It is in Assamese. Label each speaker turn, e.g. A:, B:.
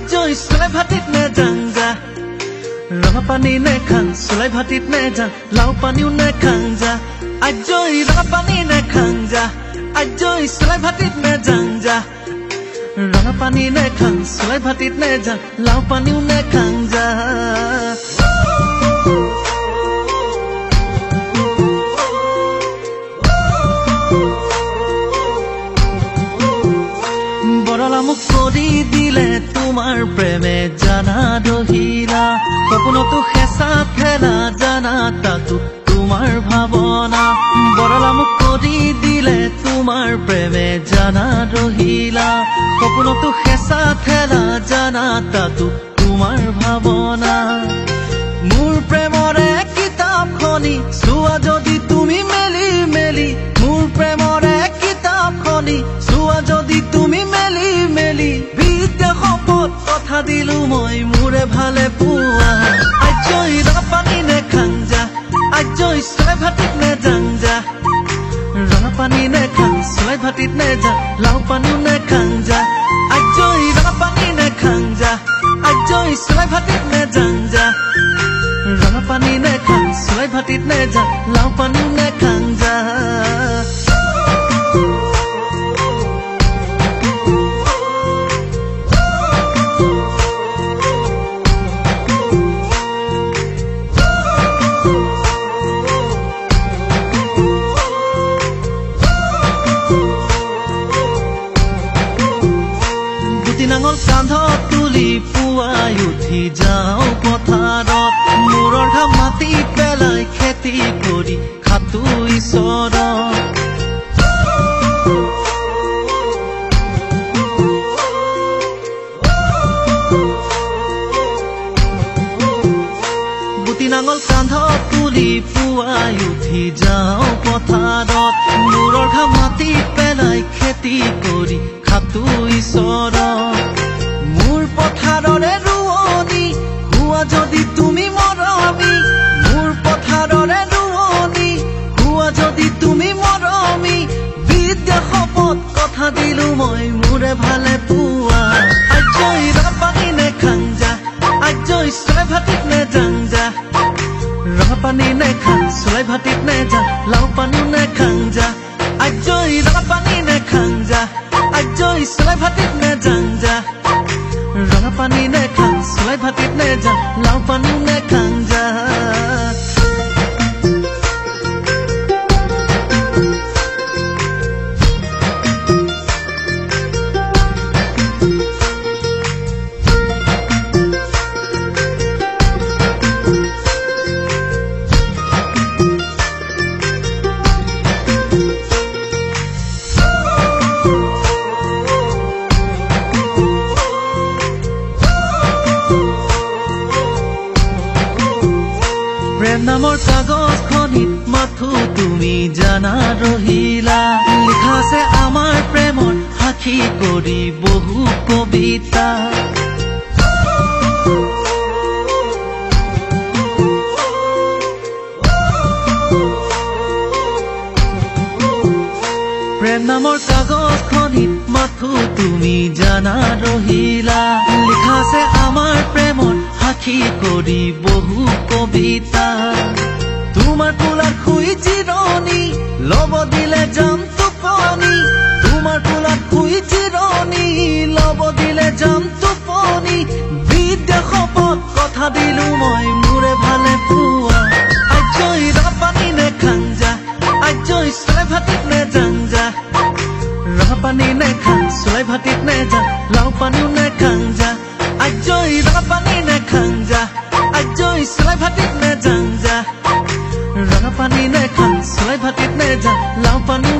A: Ajoi sulai bhatit ne jangja Ranga pani ne khang sulai bhatit ne jang Lau pani ne khangja Ajoi ranga pani ne khangja Ajoi sulai bhatit ne jangja Ranga pani ne khang sulai bhatit ne jang Lau pani ne khangja Barla মুখ কৰি দিলে তোমাৰ প্ৰেমে জানা দহিলা সপোনতো হেঁচা খেলা জানা তাতো তোমাৰ ভাৱনা বড়লা মুখ কৰি দিলে তোমাৰ প্ৰেমে জানা দহিলা সপোনতো হেঁচা খেলা জানা তাতো তোমাৰ ভাৱনা মোৰ প্ৰেমৰে কিতাপখনি চোৱা যদি তুমি মেলি মেলি মোৰ প্ৰেমৰে কিতাপখনি চোৱা যদি তুমি মেলি মেলি বিদ্যা শপত কথা দিলো মই মোৰে ভালে পোৱা আজৈ ৰঙা পানী নে খাংজা আজৈ চলাই ভাতিত নে জাংজা ৰঙা পানী নে খাং চলাই ভাতিত নে যা লাও পানী নে খাংজা আজৈ ৰঙা পানী নে খাংজা আজৈ চলাই ভাতিত নে জাংজা ৰঙা পানী নে খাং চলাই ভাতিত নে যা লাও পানী নে খাংজা নাঙল কান্ধত তুলি পুৱাই উঠি যাওঁ পথাৰত মূৰৰ ঘাম মাটি পেলাই খেতি কৰি খাতো ঈশ্বৰ গুটি নাঙল কান্ধত তুলি পুৱাই উঠি যাওঁ পথাৰত মূৰৰ ঘাম মাটি পেলাই খেতি কৰি খাতো ঈশ্বৰ মোৰ পথাৰৰে ৰুৱনি হোৱা যদি তুমি মৰমি মোৰ পথাৰৰে ৰুৱনি হোৱা যদি তুমি মৰমি বিদ্যা শপত কথা দিলো মই মোৰে ভালে পোৱা আজৈ ৰঙা পানী নে খাংজা আজৈ চলাই ভাতিত নে জাংজা ৰঙা পানী নে খাং চলাই ভাতিত নে যা লাও পানী নে খাংজা আজৈ ৰঙা পানী নে খাংজা আজৈ চলাই ভাতিত নে জাংজা ৰঙা পানী নে খাং চলাই ভাতিত নে যা লাও পানী নে খাংজা প্ৰেম নামৰ কাগজখনিত মাথো তুমি জানা ৰহিলা লিখা আছে আমাৰ প্ৰেমৰ সাক্ষী কৰি বহু কবিতা প্ৰেম নামৰ কাগজখনিত মাথো তুমি জানা ৰহিলা লিখা আছে আমাৰ প্ৰেমৰ সাক্ষী কৰি বহু কবিতা তোমাৰ কোলাত শুই জিৰণি লব দিলে যাম টোপনি তোমাৰ কোলাত শুই জিৰণি লব দিলে যাম টোপনি বিদ্যা শপত কথা দিলো মই মোৰে ভালে পোৱা আজৈ ৰঙা পানী নে খাংজা আজৈ চলাই ভাতিত নে জাংজা ৰঙা পানী নে খাং চলাই ভাতিত নে যা লাও পানী নে খাংজা আজৈ ৰঙা পানী নে খাংজা আজৈ চলাই ভাতিত নে জাংজা ৰঙা পানী নে খাং চলাই ভাতিত নে যা লাও পানী